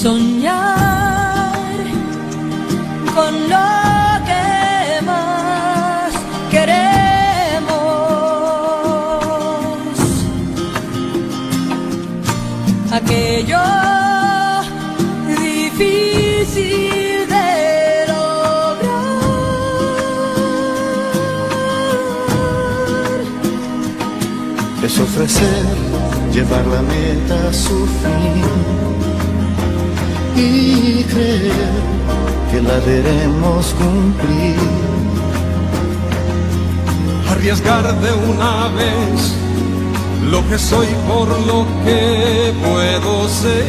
soñar con lo que más queremos, aquello difícil de lograr. Es ofrecer, llevar la meta a su fin y creer que la veremos cumplir. Arriesgar de una vez lo que soy por lo que puedo ser.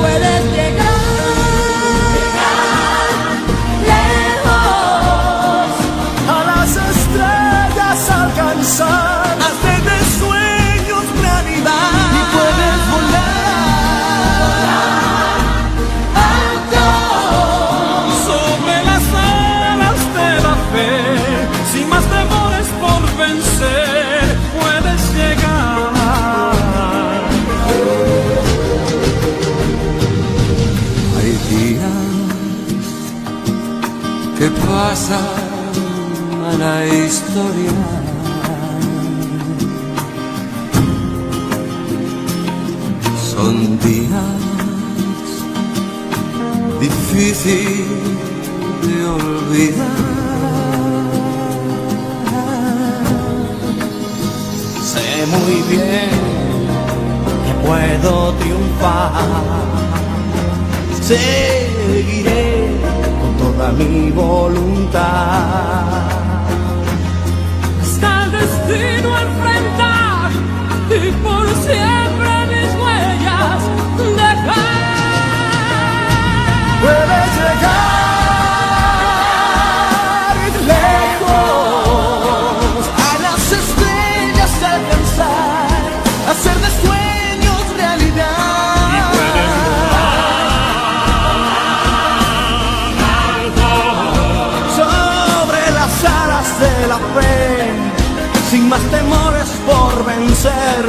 Puedes llegar lejos, A las estrellas alcanzar, Hacer de sueños realidad. y puedes volar alto, Sobre las alas de la fe, sin más temores por vencer, puedes llegar. Hay días que pasan a la historia, son días difíciles de olvidar. Sé muy bien que puedo triunfar. Seguiré con toda mi voluntad. hasta el destino enfrentar y por siempre mis huellas dejar. Puedes llegar lejos, a las estrellas alcanzar, hacer de sueños realidad. Y puedes Sobre las alas de la fe, sin más temores por vencer,